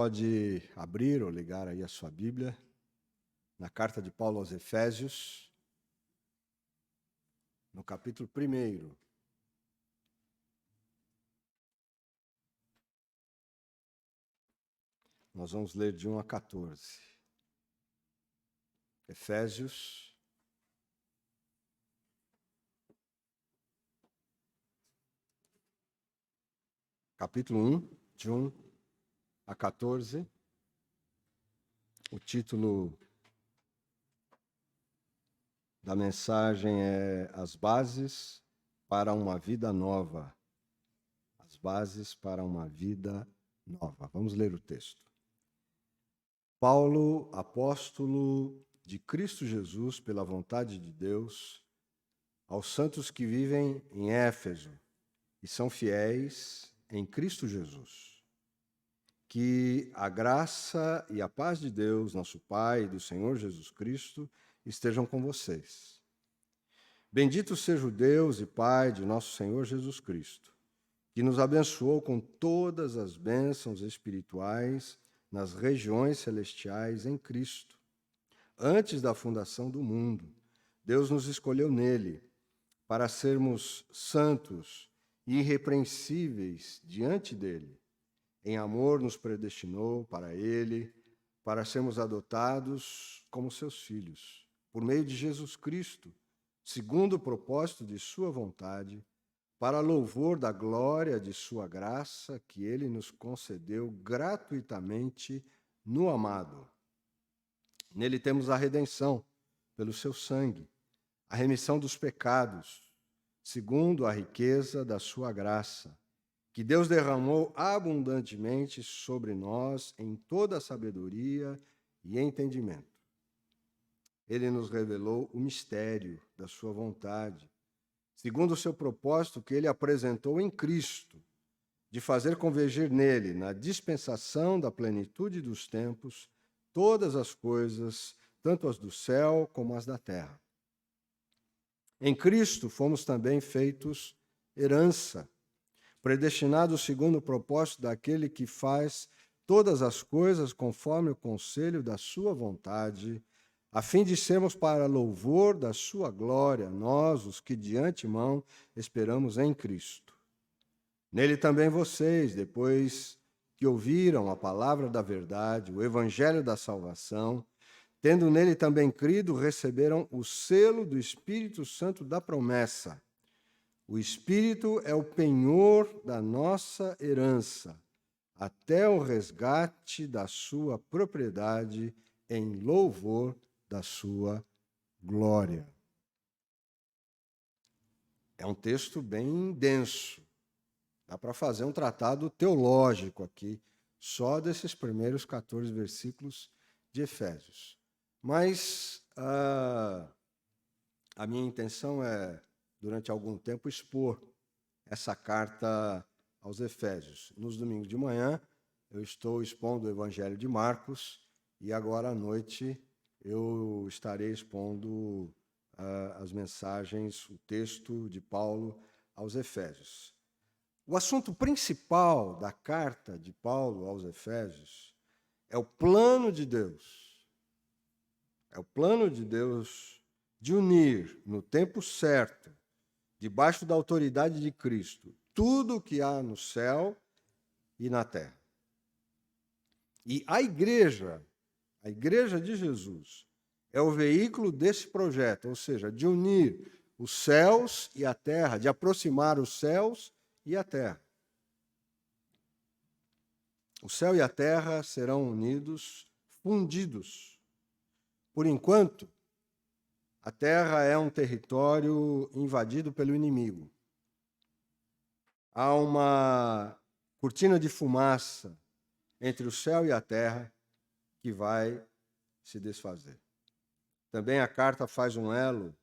Pode abrir ou ligar aí a sua Bíblia na carta de Paulo aos Efésios, no capítulo 1. Nós vamos ler de 1 a 14. Efésios, capítulo 1, de 1 a 14. O título da mensagem é As Bases para uma Vida Nova. As Bases para uma Vida Nova. Vamos ler o texto. Paulo, apóstolo de Cristo Jesus, pela vontade de Deus, aos santos que vivem em Éfeso e são fiéis em Cristo Jesus. Que a graça e a paz de Deus, nosso Pai, e do Senhor Jesus Cristo, estejam com vocês. Bendito seja o Deus e Pai de nosso Senhor Jesus Cristo, que nos abençoou com todas as bênçãos espirituais nas regiões celestiais em Cristo. Antes da fundação do mundo, Deus nos escolheu nele para sermos santos e irrepreensíveis diante dele. Em amor nos predestinou para ele, para sermos adotados como seus filhos, por meio de Jesus Cristo, segundo o propósito de sua vontade, para louvor da glória de sua graça que ele nos concedeu gratuitamente no amado. Nele temos a redenção, pelo seu sangue, a remissão dos pecados, segundo a riqueza da sua graça, que Deus derramou abundantemente sobre nós em toda a sabedoria e entendimento. Ele nos revelou o mistério da sua vontade, segundo o seu propósito que ele apresentou em Cristo, de fazer convergir nele, na dispensação da plenitude dos tempos, todas as coisas, tanto as do céu como as da terra. Em Cristo fomos também feitos herança, predestinados segundo o propósito daquele que faz todas as coisas conforme o conselho da sua vontade, a fim de sermos para louvor da sua glória, nós, os que de antemão esperamos em Cristo. Nele também vocês, depois que ouviram a palavra da verdade, o evangelho da salvação, tendo nele também crido, receberam o selo do Espírito Santo da promessa. O Espírito é o penhor da nossa herança, até o resgate da sua propriedade em louvor da sua glória. É um texto bem denso. Dá para fazer um tratado teológico aqui, só desses primeiros 14 versículos de Efésios. Mas a minha intenção é, durante algum tempo, expor essa carta aos Efésios. Nos domingos de manhã, eu estou expondo o Evangelho de Marcos e agora à noite eu estarei expondo as mensagens, o texto de Paulo aos Efésios. O assunto principal da carta de Paulo aos Efésios é o plano de Deus. É o plano de Deus de unir no tempo certo, debaixo da autoridade de Cristo, tudo o que há no céu e na terra. E a igreja de Jesus, é o veículo desse projeto, ou seja, de unir os céus e a terra, de aproximar os céus e a terra. O céu e a terra serão unidos, fundidos. Por enquanto, a terra é um território invadido pelo inimigo. Há uma cortina de fumaça entre o céu e a terra que vai se desfazer. Também a carta faz um elo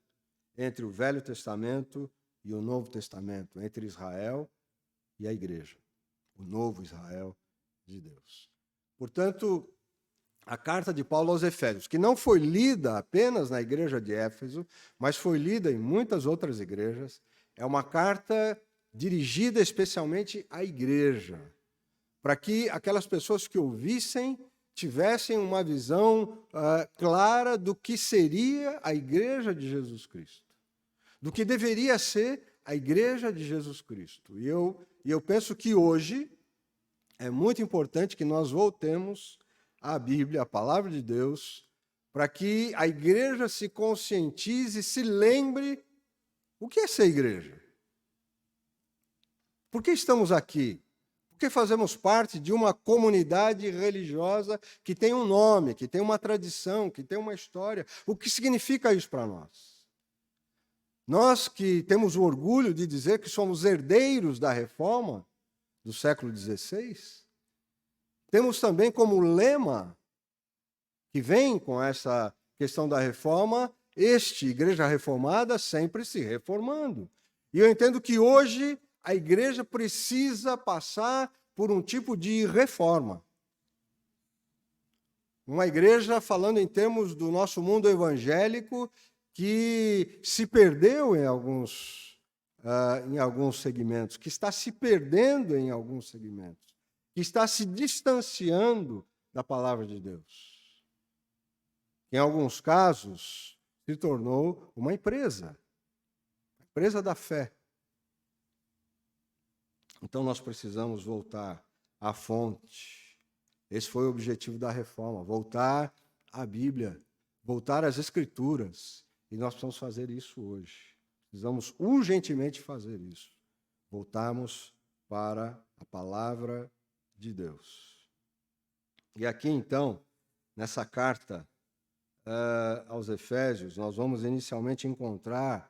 entre o Velho Testamento e o Novo Testamento, entre Israel e a igreja, o novo Israel de Deus. Portanto, a carta de Paulo aos Efésios, que não foi lida apenas na igreja de Éfeso, mas foi lida em muitas outras igrejas, é uma carta dirigida especialmente à igreja, para que aquelas pessoas que ouvissem tivessem uma visão clara do que seria a Igreja de Jesus Cristo, do que deveria ser a Igreja de Jesus Cristo. E eu penso que hoje é muito importante que nós voltemos à Bíblia, à Palavra de Deus, para que a Igreja se conscientize, se lembre o que é ser igreja. Por que estamos aqui? Porque fazemos parte de uma comunidade religiosa que tem um nome, que tem uma tradição, que tem uma história. O que significa isso para nós? Nós que temos o orgulho de dizer que somos herdeiros da reforma do século XVI, temos também como lema, que vem com essa questão da reforma, Igreja Reformada sempre se reformando. E eu entendo que hoje a igreja precisa passar por um tipo de reforma. Uma igreja, falando em termos do nosso mundo evangélico, que se perdeu em alguns segmentos, que está se perdendo em alguns segmentos, que está se distanciando da palavra de Deus. Em alguns casos, se tornou uma empresa da fé. Então, nós precisamos voltar à fonte. Esse foi o objetivo da reforma, voltar à Bíblia, voltar às Escrituras. E nós precisamos fazer isso hoje. Precisamos urgentemente fazer isso. Voltarmos para a Palavra de Deus. E aqui, então, nessa carta aos Efésios, nós vamos inicialmente encontrar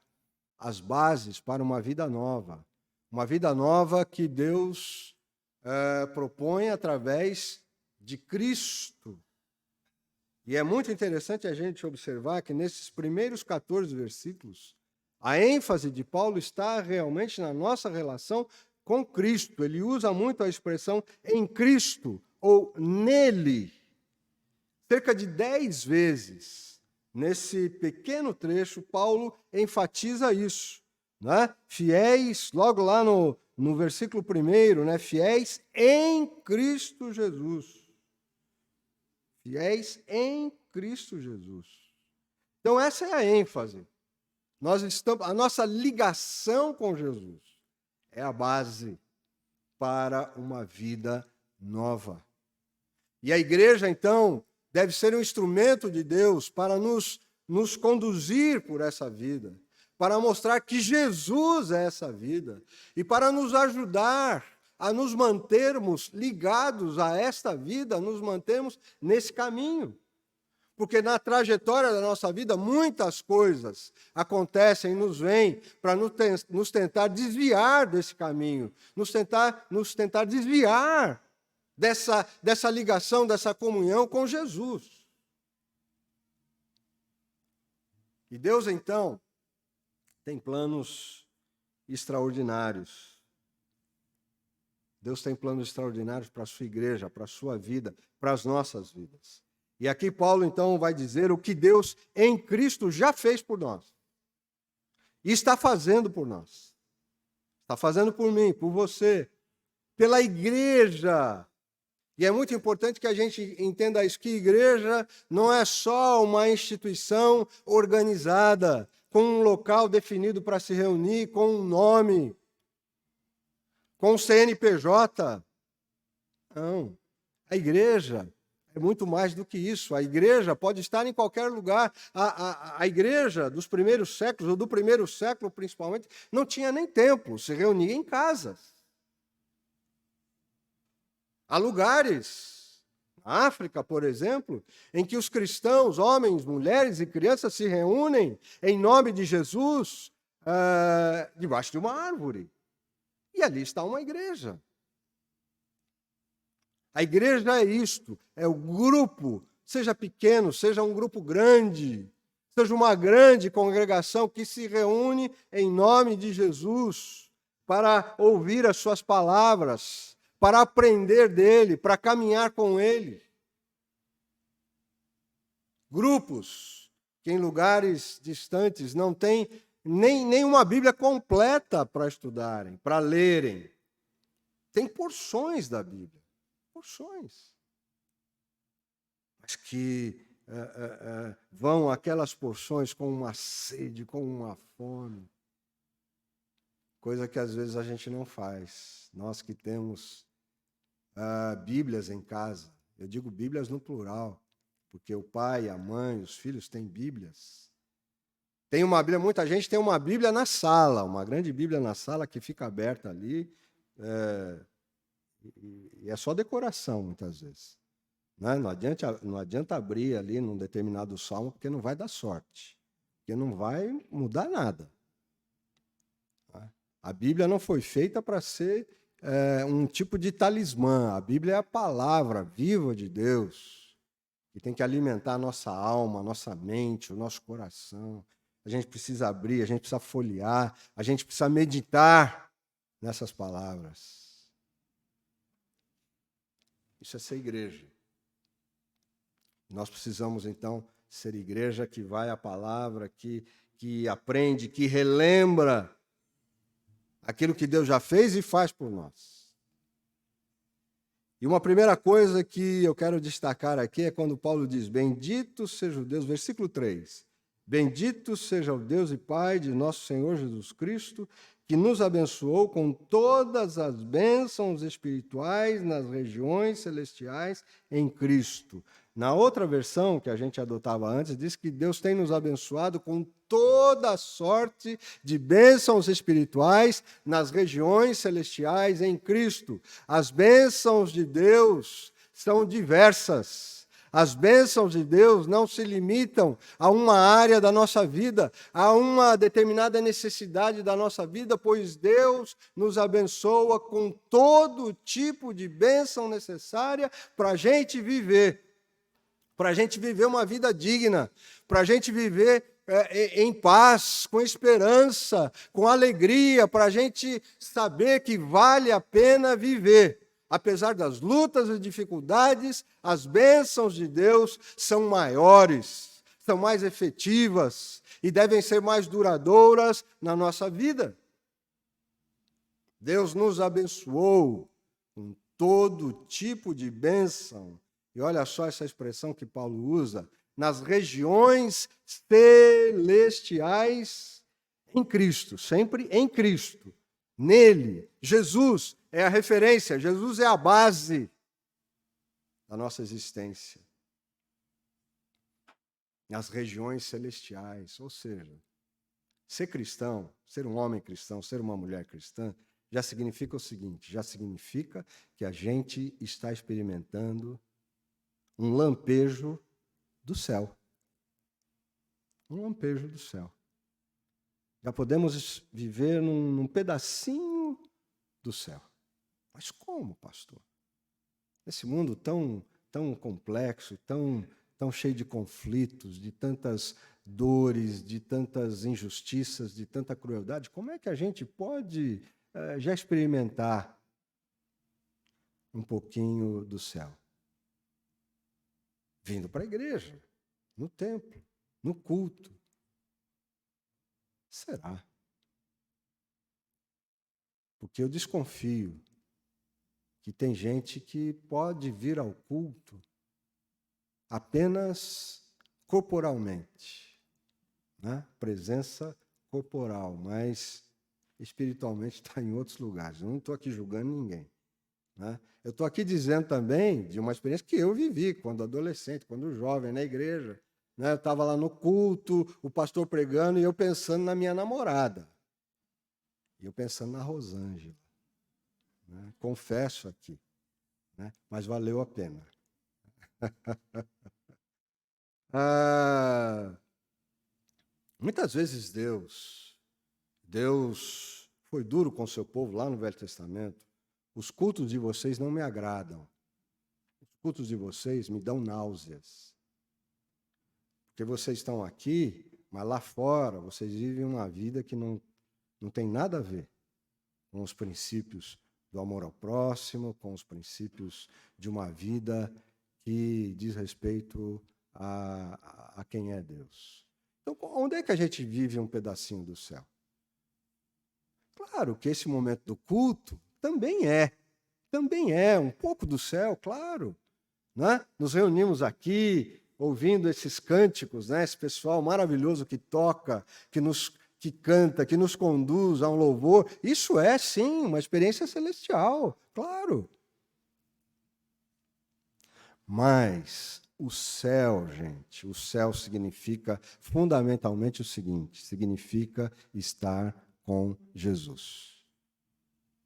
as bases para uma vida nova. Uma vida nova que Deus propõe através de Cristo. E é muito interessante a gente observar que nesses primeiros 14 versículos, a ênfase de Paulo está realmente na nossa relação com Cristo. Ele usa muito a expressão em Cristo ou nele. Cerca de 10 vezes, nesse pequeno trecho, Paulo enfatiza isso. Né? Fiéis, logo lá no versículo 1, né? Fiéis em Cristo Jesus. Fiéis em Cristo Jesus. Então, essa é a ênfase. A nossa ligação com Jesus é a base para uma vida nova. E a igreja, então, deve ser um instrumento de Deus para nos conduzir por essa vida, para mostrar que Jesus é essa vida e para nos ajudar a nos mantermos ligados a esta vida, nos mantermos nesse caminho. Porque na trajetória da nossa vida, muitas coisas acontecem e nos vêm para nos tentar desviar desse caminho, nos tentar desviar dessa ligação, dessa comunhão com Jesus. E Deus, então, tem planos extraordinários. Deus tem planos extraordinários para a sua igreja, para a sua vida, para as nossas vidas. E aqui Paulo, então, vai dizer o que Deus em Cristo já fez por nós. E está fazendo por nós. Está fazendo por mim, por você, pela igreja. E é muito importante que a gente entenda isso, que igreja não é só uma instituição organizada, com um local definido para se reunir, com um nome, com um CNPJ. Não. A igreja é muito mais do que isso. A igreja pode estar em qualquer lugar. A igreja dos primeiros séculos, ou do primeiro século principalmente, não tinha nem templo, se reunia em casas. Há lugares, na África, por exemplo, em que os cristãos, homens, mulheres e crianças se reúnem em nome de Jesus debaixo de uma árvore. E ali está uma igreja. A igreja é isto, é o grupo, seja pequeno, seja um grupo grande, seja uma grande congregação que se reúne em nome de Jesus para ouvir as suas palavras, para aprender dele, para caminhar com ele. Grupos que em lugares distantes não têm nem uma Bíblia completa para estudarem, para lerem. Tem porções da Bíblia. porções. Mas que vão aquelas porções com uma sede, com uma fome. Coisa que às vezes a gente não faz. Nós que temos Bíblias em casa. Eu digo Bíblias no plural, porque o pai, a mãe, os filhos têm Bíblias. Tem uma Bíblia, muita gente tem uma Bíblia na sala, uma grande Bíblia na sala que fica aberta ali, e é só decoração, muitas vezes. Não adianta abrir ali num determinado salmo, porque não vai dar sorte, porque não vai mudar nada. A Bíblia não foi feita para ser um tipo de talismã. A Bíblia é a palavra viva de Deus, que tem que alimentar a nossa alma, a nossa mente, o nosso coração. A gente precisa abrir, a gente precisa folhear, a gente precisa meditar nessas palavras. Isso é ser igreja. Nós precisamos, então, ser igreja que vai à palavra, que aprende, que relembra aquilo que Deus já fez e faz por nós. E uma primeira coisa que eu quero destacar aqui é quando Paulo diz: bendito seja o Deus, versículo 3. Bendito seja o Deus e Pai de nosso Senhor Jesus Cristo, que nos abençoou com todas as bênçãos espirituais nas regiões celestiais em Cristo. Na outra versão que a gente adotava antes, diz que Deus tem nos abençoado com toda sorte de bênçãos espirituais nas regiões celestiais em Cristo. As bênçãos de Deus são diversas. As bênçãos de Deus não se limitam a uma área da nossa vida, a uma determinada necessidade da nossa vida, pois Deus nos abençoa com todo tipo de bênção necessária para a gente viver uma vida digna, para a gente viver em paz, com esperança, com alegria, para a gente saber que vale a pena viver. Apesar das lutas e dificuldades, as bênçãos de Deus são maiores, são mais efetivas e devem ser mais duradouras na nossa vida. Deus nos abençoou com todo tipo de bênção. E olha só essa expressão que Paulo usa, nas regiões celestiais em Cristo, sempre em Cristo. Nele, Jesus é a referência, Jesus é a base da nossa existência. Nas regiões celestiais, ou seja, ser cristão, ser um homem cristão, ser uma mulher cristã, já significa o seguinte, já significa que a gente está experimentando um lampejo do céu. Um lampejo do céu. Já podemos viver num pedacinho do céu. Mas como, pastor? Esse mundo tão complexo, tão cheio de conflitos, de tantas dores, de tantas injustiças, de tanta crueldade, como é que a gente pode já experimentar um pouquinho do céu? Vindo para a igreja, no templo, no culto. Será? Porque eu desconfio que tem gente que pode vir ao culto apenas corporalmente, né? Presença corporal, mas espiritualmente está em outros lugares. Eu não estou aqui julgando ninguém, né? Eu estou aqui dizendo também de uma experiência que eu vivi quando adolescente, quando jovem, na igreja. Eu estava lá no culto, o pastor pregando, e eu pensando na minha namorada. E eu pensando na Rosângela. Confesso aqui. Mas valeu a pena. Muitas vezes Deus foi duro com o seu povo lá no Velho Testamento. Os cultos de vocês não me agradam. Os cultos de vocês me dão náuseas. Porque vocês estão aqui, mas lá fora vocês vivem uma vida que não tem nada a ver com os princípios do amor ao próximo, com os princípios de uma vida que diz respeito a quem é Deus. Então, onde é que a gente vive um pedacinho do céu? Claro que esse momento do culto também é. Também é um pouco do céu, claro. Né? Nos reunimos aqui, ouvindo esses cânticos, né? Esse pessoal maravilhoso que toca, que canta, que nos conduz a um louvor. Isso é, sim, uma experiência celestial, claro. Mas o céu, gente, o céu significa fundamentalmente o seguinte: significa estar com Jesus.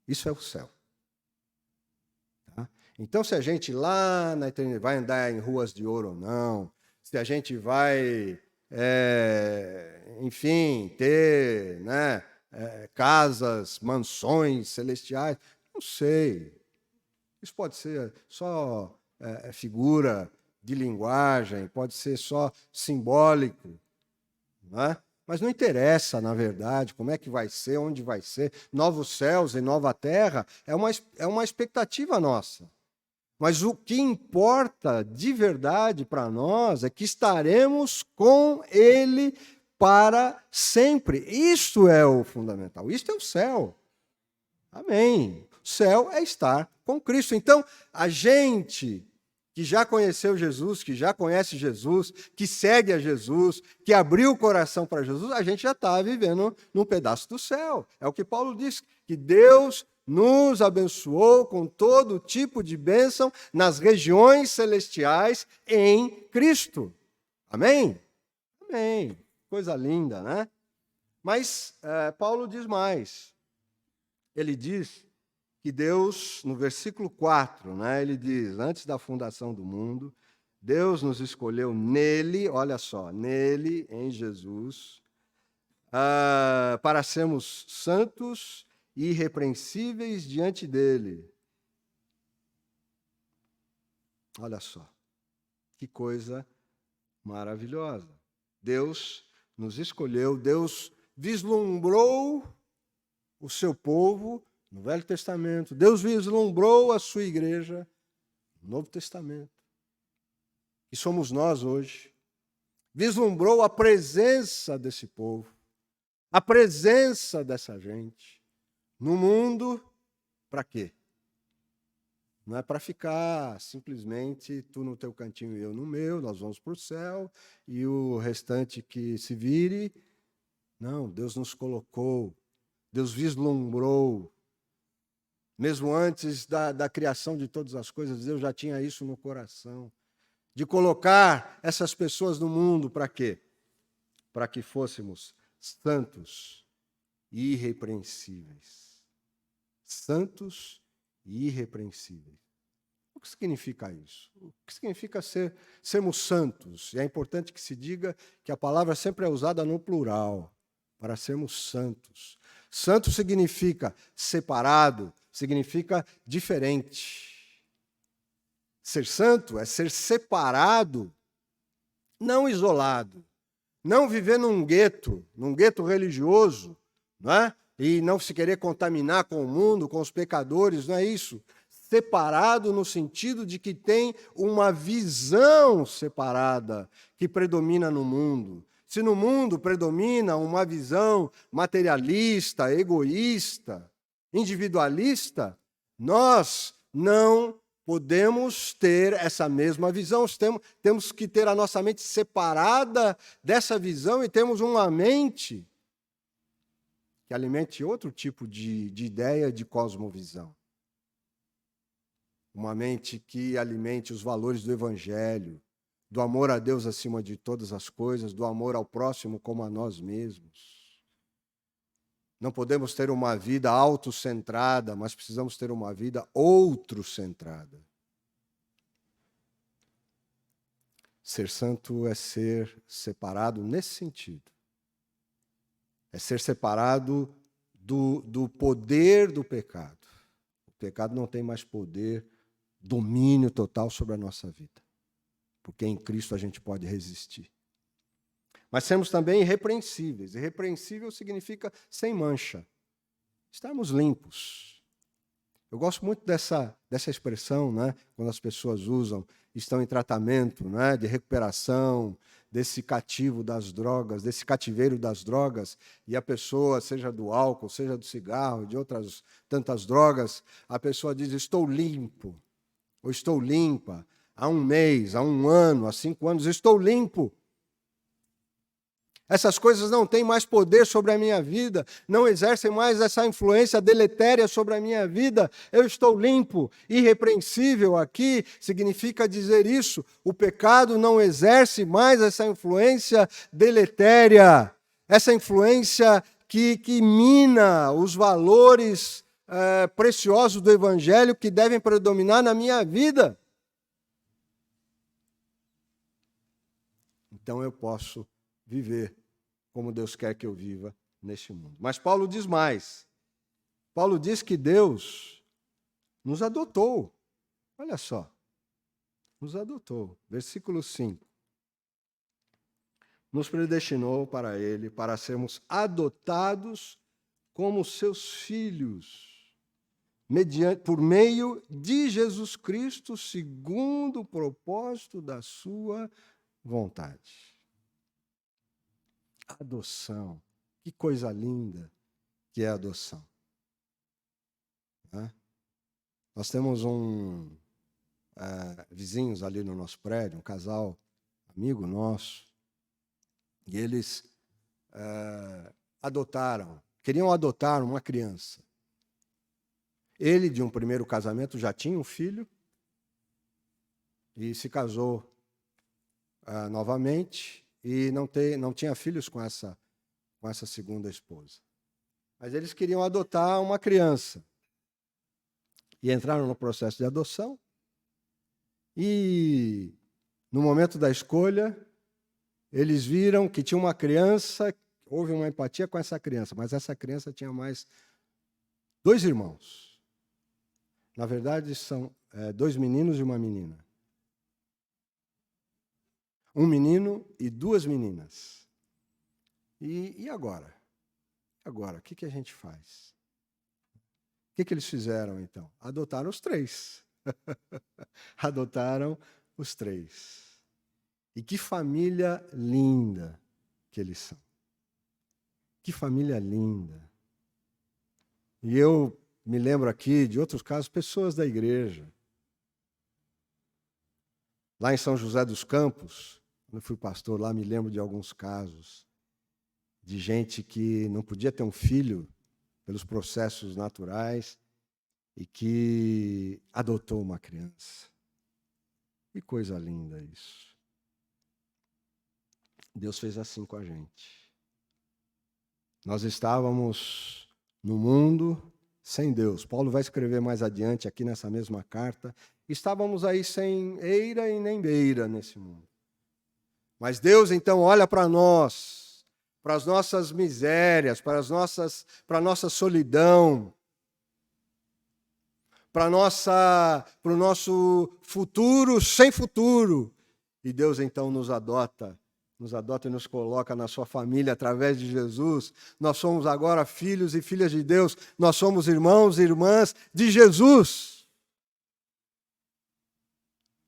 Isso é o céu. Tá? Então, se a gente lá na eternidade vai andar em ruas de ouro ou não, se a gente vai, enfim, ter, né, casas, mansões celestiais, não sei. Isso pode ser só figura de linguagem, pode ser só simbólico, né? Mas não interessa, na verdade, como é que vai ser, onde vai ser. Novos céus e nova terra é uma expectativa nossa. Mas o que importa de verdade para nós é que estaremos com Ele para sempre. Isso é o fundamental, isso é o céu. Amém. O céu é estar com Cristo. Então, a gente que já conheceu Jesus, que já conhece Jesus, que segue a Jesus, que abriu o coração para Jesus, a gente já está vivendo num pedaço do céu. É o que Paulo diz, que Deus nos abençoou com todo tipo de bênção nas regiões celestiais em Cristo. Amém? Amém. Coisa linda, né? Mas Paulo diz mais. Ele diz que Deus, no versículo 4, né, ele diz, antes da fundação do mundo, Deus nos escolheu nele, olha só, nele, em Jesus, para sermos santos e irrepreensíveis diante dele. Olha só, que coisa maravilhosa. Deus nos escolheu, Deus vislumbrou o seu povo no Velho Testamento. Deus vislumbrou a sua igreja no Novo Testamento. E somos nós hoje. Vislumbrou a presença desse povo, a presença dessa gente no mundo, para quê? Não é para ficar simplesmente tu no teu cantinho e eu no meu, nós vamos para o céu e o restante que se vire. Não, Deus nos colocou, Deus vislumbrou. Mesmo antes da criação de todas as coisas, Deus já tinha isso no coração. De colocar essas pessoas no mundo, para quê? Para que fôssemos santos e irrepreensíveis. Santos e irrepreensíveis. O que significa isso? O que significa sermos santos? E é importante que se diga que a palavra sempre é usada no plural, para sermos santos. Santo significa separado, significa diferente. Ser santo é ser separado, não isolado, não viver num gueto religioso, não é? E não se querer contaminar com o mundo, com os pecadores, não é isso. Separado no sentido de que tem uma visão separada que predomina no mundo. Se no mundo predomina uma visão materialista, egoísta, individualista, nós não podemos ter essa mesma visão. Temos que ter a nossa mente separada dessa visão e temos uma mente que alimente outro tipo de ideia de cosmovisão. Uma mente que alimente os valores do Evangelho, do amor a Deus acima de todas as coisas, do amor ao próximo como a nós mesmos. Não podemos ter uma vida autocentrada, mas precisamos ter uma vida outrocentrada. Ser santo é ser separado nesse sentido. É ser separado do poder do pecado. O pecado não tem mais poder, domínio total sobre a nossa vida. Porque em Cristo a gente pode resistir. Mas sermos também irrepreensíveis. Irrepreensível significa sem mancha. Estarmos limpos. Eu gosto muito dessa expressão, né? Quando as pessoas usam, estão em tratamento, né? De recuperação, desse cativo das drogas, desse cativeiro das drogas, e a pessoa, seja do álcool, seja do cigarro, de outras tantas drogas, a pessoa diz: estou limpo, ou estou limpa, há 1 mês, há 1 ano, há 5 anos, estou limpo. Essas coisas não têm mais poder sobre a minha vida, não exercem mais essa influência deletéria sobre a minha vida. Eu estou limpo, irrepreensível aqui significa dizer isso. O pecado não exerce mais essa influência deletéria, essa influência que mina os valores preciosos do Evangelho que devem predominar na minha vida. Então eu posso viver como Deus quer que eu viva neste mundo. Mas Paulo diz mais. Paulo diz que Deus nos adotou. Olha só. Nos adotou. Versículo 5. Nos predestinou para Ele, para sermos adotados como seus filhos, por meio de Jesus Cristo, segundo o propósito da sua vontade. Adoção. Que coisa linda que é a adoção. Nós temos vizinhos ali no nosso prédio, um casal amigo nosso, e eles queriam adotar uma criança. Ele, de um primeiro casamento, já tinha um filho e se casou novamente e não tinha filhos com essa segunda esposa. Mas eles queriam adotar uma criança. E entraram no processo de adoção. E, no momento da escolha, eles viram que tinha uma criança, houve uma empatia com essa criança, mas essa criança tinha mais 2 irmãos. Na verdade, são 2 meninos e uma menina. 1 menino e 2 meninas. E agora? Agora, o que a gente faz? O que eles fizeram, então? Adotaram os 3. Adotaram os 3. E que família linda que eles são. Que família linda. E eu me lembro aqui de outros casos, pessoas da igreja. Lá em São José dos Campos, quando eu fui pastor lá, me lembro de alguns casos de gente que não podia ter um filho pelos processos naturais e que adotou uma criança. Que coisa linda isso. Deus fez assim com a gente. Nós estávamos no mundo sem Deus. Paulo vai escrever mais adiante aqui nessa mesma carta. Estávamos aí sem eira e nem beira nesse mundo. Mas Deus então olha para nós, para as nossas misérias, para a nossa solidão, para o nosso futuro sem futuro. E Deus então nos adota e nos coloca na sua família através de Jesus. Nós somos agora filhos e filhas de Deus. Nós somos irmãos e irmãs de Jesus.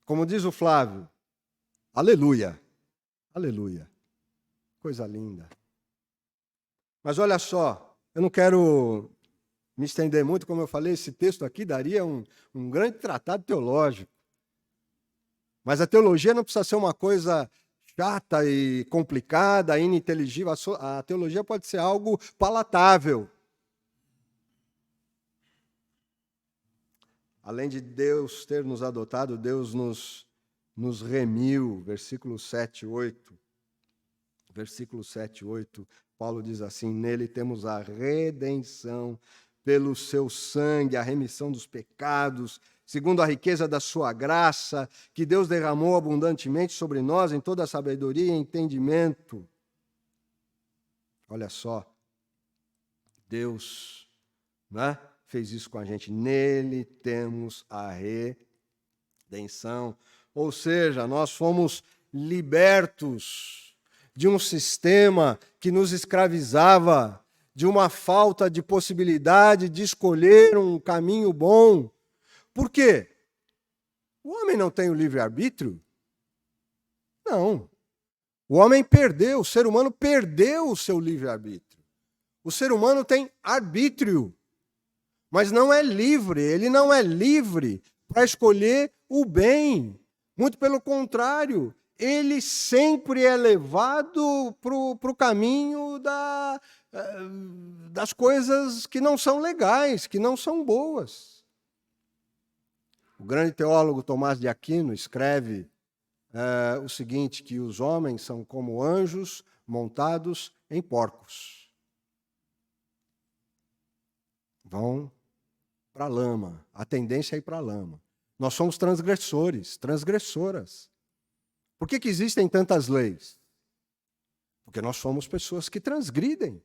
Como diz o Flávio, aleluia, aleluia. Coisa linda. Mas olha só, eu não quero me estender muito, como eu falei, esse texto aqui daria um grande tratado teológico. Mas a teologia não precisa ser uma coisa chata e complicada, ininteligível. A teologia pode ser algo palatável. Além de Deus ter nos adotado, Deus nos remiu. Versículo 7, 8. Versículo 7, 8. Paulo diz assim: nele temos a redenção pelo seu sangue, a remissão dos pecados, segundo a riqueza da sua graça, que Deus derramou abundantemente sobre nós em toda a sabedoria e entendimento. Olha só, Deus, né, fez isso com a gente. Nele temos a redenção. Ou seja, nós fomos libertos de um sistema que nos escravizava, de uma falta de possibilidade de escolher um caminho bom. Por quê? O homem não tem o livre-arbítrio? Não. O homem perdeu, o ser humano perdeu o seu livre-arbítrio. O ser humano tem arbítrio, mas não é livre. Ele não é livre para escolher o bem. Muito pelo contrário, ele sempre é levado para o caminho das coisas que não são legais, que não são boas. O grande teólogo Tomás de Aquino escreve o seguinte, que os homens são como anjos montados em porcos. Vão para a lama. A tendência é ir para a lama. Nós somos transgressores, transgressoras. Por que existem tantas leis? Porque nós somos pessoas que transgridem.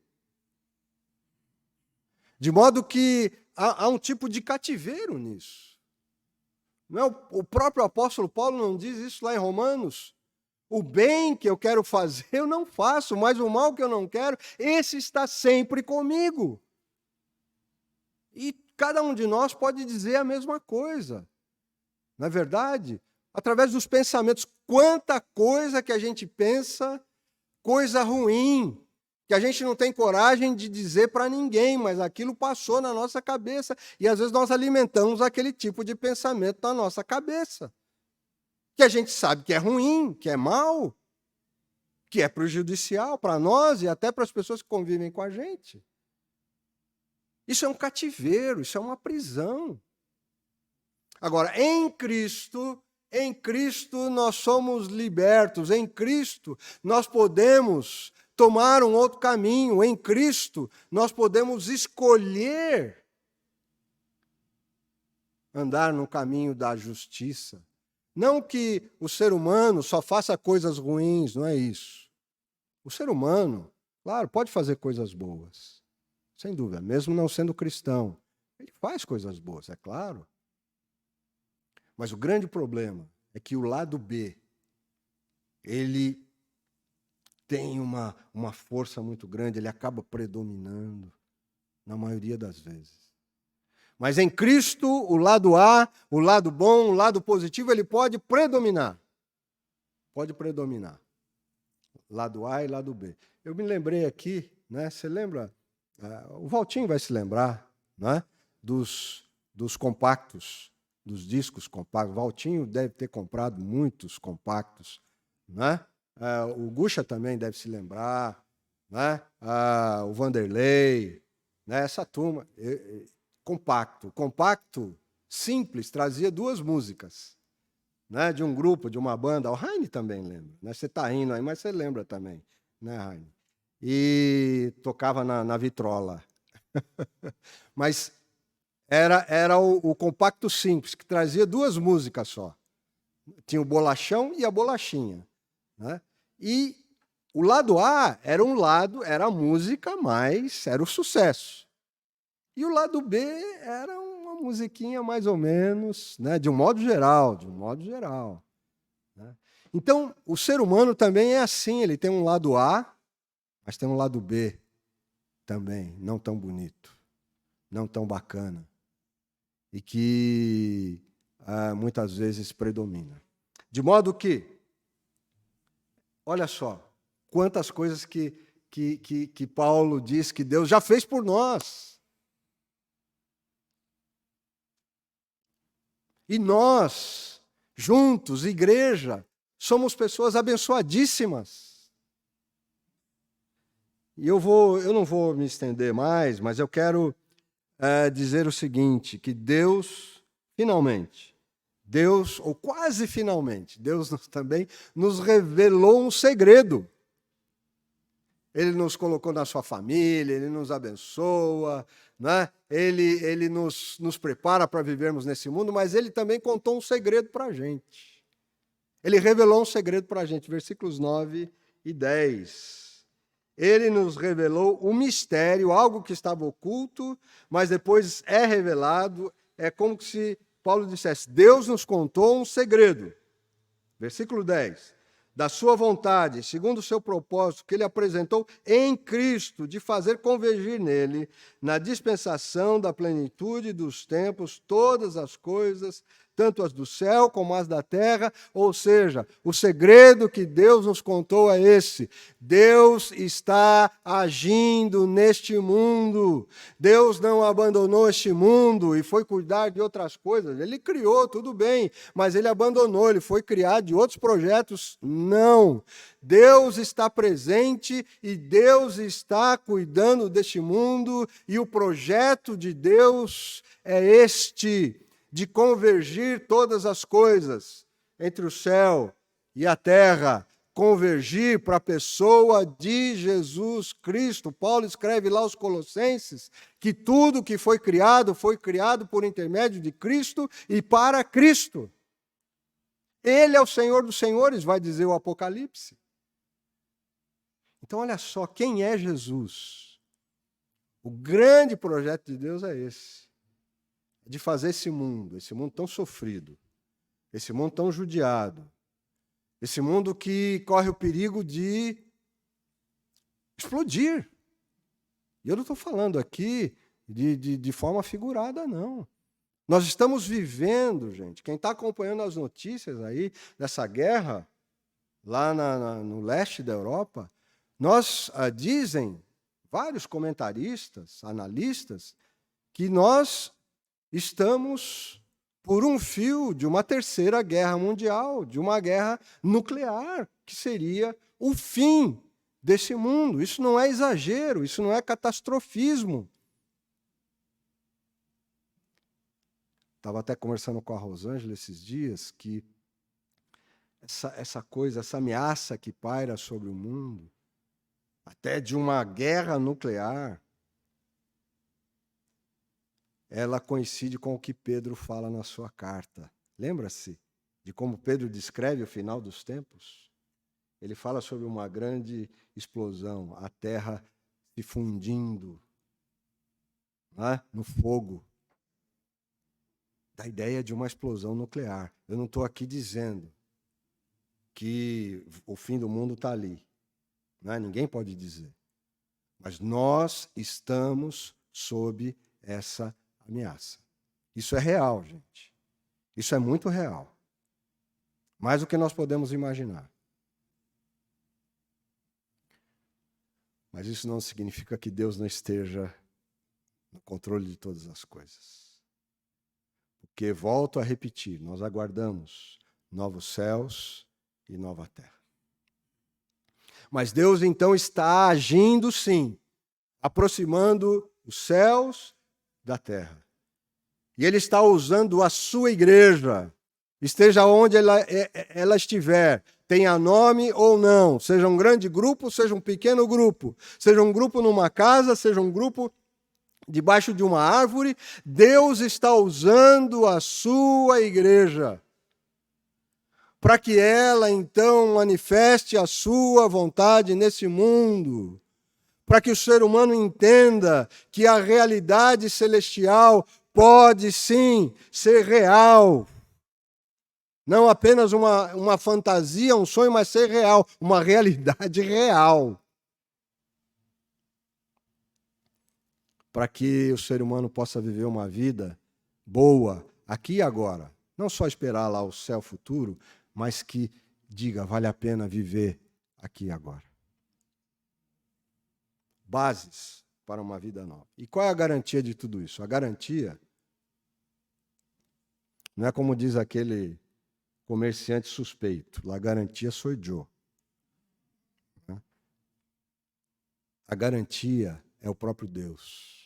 De modo que há um tipo de cativeiro nisso. Não é o próprio apóstolo Paulo não diz isso lá em Romanos? O bem que eu quero fazer eu não faço, mas o mal que eu não quero, esse está sempre comigo. E cada um de nós pode dizer a mesma coisa. Não é verdade? Através dos pensamentos. Quanta coisa que a gente pensa, coisa ruim, que a gente não tem coragem de dizer para ninguém, mas aquilo passou na nossa cabeça. E às vezes nós alimentamos aquele tipo de pensamento na nossa cabeça. Que a gente sabe que é ruim, que é mal, que é prejudicial para nós e até para as pessoas que convivem com a gente. Isso é um cativeiro, isso é uma prisão. Agora, em Cristo nós somos libertos, em Cristo nós podemos tomar um outro caminho, em Cristo nós podemos escolher andar no caminho da justiça. Não que o ser humano só faça coisas ruins, não é isso. O ser humano, claro, pode fazer coisas boas, sem dúvida, mesmo não sendo cristão. Ele faz coisas boas, é claro. Mas o grande problema é que o lado B, ele tem uma força muito grande, ele acaba predominando, na maioria das vezes. Mas em Cristo, o lado A, o lado bom, o lado positivo, ele pode predominar. Pode predominar. Lado A e lado B. Eu me lembrei aqui, né? Você lembra? O Valtinho vai se lembrar, né? Dos compactos, dos discos compactos. O Valtinho deve ter comprado muitos compactos, né? O Guxa também deve se lembrar, né? O Vanderlei, né? Essa turma. Compacto simples, trazia 2 músicas, né? De um grupo, de uma banda. O Heine também lembra, né? Você está rindo aí, mas você lembra também, né, Heine? E tocava na vitrola. Mas era o compacto simples, que trazia 2 músicas só. Tinha o bolachão e a bolachinha, né? E o lado A era a música, mas era o sucesso. E o lado B era uma musiquinha mais ou menos, né? De um modo geral. Né? Então, o ser humano também é assim, ele tem um lado A, mas tem um lado B também, não tão bonito, não tão bacana, e que muitas vezes predomina. De modo que, olha só, quantas coisas que Paulo diz que Deus já fez por nós. E nós, juntos, igreja, somos pessoas abençoadíssimas. E eu não vou me estender mais, mas eu quero dizer o seguinte, que Deus, finalmente, ou quase finalmente, Deus também nos revelou um segredo. Ele nos colocou na sua família, Ele nos abençoa, né? Ele nos prepara para vivermos nesse mundo, mas Ele também contou um segredo para a gente. Ele revelou um segredo para a gente, versículos 9 e 10. Ele nos revelou um mistério, algo que estava oculto, mas depois é revelado. É como se Paulo dissesse, Deus nos contou um segredo. Versículo 10. Da sua vontade, segundo o seu propósito, que Ele apresentou em Cristo, de fazer convergir nele, na dispensação da plenitude dos tempos, todas as coisas, tanto as do céu como as da terra. Ou seja, o segredo que Deus nos contou é esse: Deus está agindo neste mundo. Deus não abandonou este mundo e foi cuidar de outras coisas. Ele criou, tudo bem, mas ele abandonou, ele foi criar de outros projetos. Não. Deus está presente e Deus está cuidando deste mundo, e o projeto de Deus é este, de convergir todas as coisas entre o céu e a terra, convergir para a pessoa de Jesus Cristo. Paulo escreve lá aos Colossenses que tudo que foi criado por intermédio de Cristo e para Cristo. Ele é o Senhor dos senhores, vai dizer o Apocalipse. Então, olha só, quem é Jesus? O grande projeto de Deus é esse: de fazer esse mundo tão sofrido, esse mundo tão judiado, esse mundo que corre o perigo de explodir. E eu não estou falando aqui de forma figurada, não. Nós estamos vivendo, gente, quem está acompanhando as notícias aí dessa guerra, lá no leste da Europa, dizem vários comentaristas, analistas, que nós estamos por um fio de uma terceira guerra mundial, de uma guerra nuclear, que seria o fim desse mundo. Isso não é exagero, isso não é catastrofismo. Estava até conversando com a Rosângela esses dias que essa ameaça que paira sobre o mundo, até de uma guerra nuclear, ela coincide com o que Pedro fala na sua carta. Lembra-se de como Pedro descreve o final dos tempos? Ele fala sobre uma grande explosão, a terra se fundindo, né, no fogo. Da ideia de uma explosão nuclear. Eu não estou aqui dizendo que o fim do mundo está ali. Né? Ninguém pode dizer. Mas nós estamos sob essa ameaça. Isso é real, gente. Isso é muito real. Mais do que nós podemos imaginar. Mas isso não significa que Deus não esteja no controle de todas as coisas. Porque, volto a repetir, nós aguardamos novos céus e nova terra. Mas Deus, então, está agindo, sim, aproximando os céus da terra. E Ele está usando a sua igreja, esteja onde ela estiver, tenha nome ou não, seja um grande grupo, seja um pequeno grupo, seja um grupo numa casa, seja um grupo debaixo de uma árvore, Deus está usando a sua igreja para que ela, então, manifeste a sua vontade nesse mundo, para que o ser humano entenda que a realidade celestial pode, sim, ser real. Não apenas uma fantasia, um sonho, mas ser real, uma realidade real. Para que o ser humano possa viver uma vida boa aqui e agora. Não só esperar lá o céu futuro, mas que diga, vale a pena viver aqui e agora. Bases para uma vida nova. E qual é a garantia de tudo isso? A garantia não é como diz aquele comerciante suspeito, la garantia sou eu. A garantia é o próprio Deus.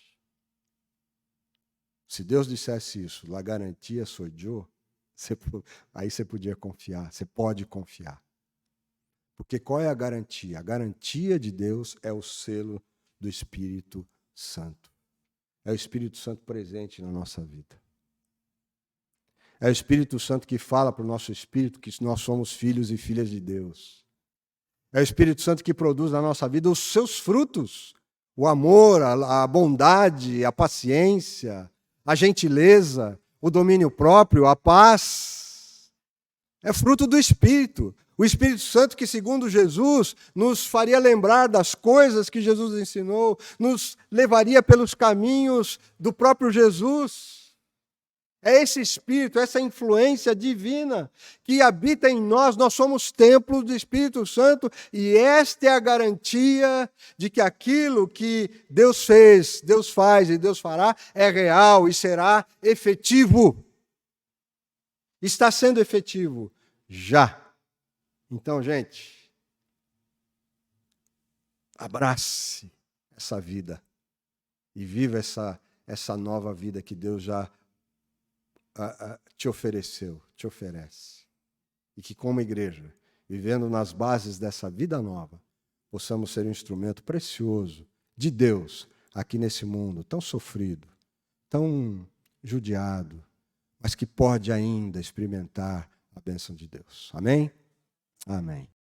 Se Deus dissesse isso, la garantia sou eu, aí você podia confiar, você pode confiar. Porque qual é a garantia? A garantia de Deus é o selo do Espírito Santo. É o Espírito Santo presente na nossa vida. É o Espírito Santo que fala para o nosso espírito que nós somos filhos e filhas de Deus. É o Espírito Santo que produz na nossa vida os seus frutos. O amor, a bondade, a paciência, a gentileza, o domínio próprio, a paz. É fruto do Espírito. O Espírito Santo que, segundo Jesus, nos faria lembrar das coisas que Jesus ensinou, nos levaria pelos caminhos do próprio Jesus. É esse Espírito, essa influência divina que habita em nós. Nós somos templos do Espírito Santo e esta é a garantia de que aquilo que Deus fez, Deus faz e Deus fará é real e será efetivo. Está sendo efetivo já. Então, gente, abrace essa vida e viva essa nova vida que Deus já te ofereceu, te oferece. E que como igreja, vivendo nas bases dessa vida nova, possamos ser um instrumento precioso de Deus aqui nesse mundo tão sofrido, tão judiado, mas que pode ainda experimentar a bênção de Deus. Amém? Amém.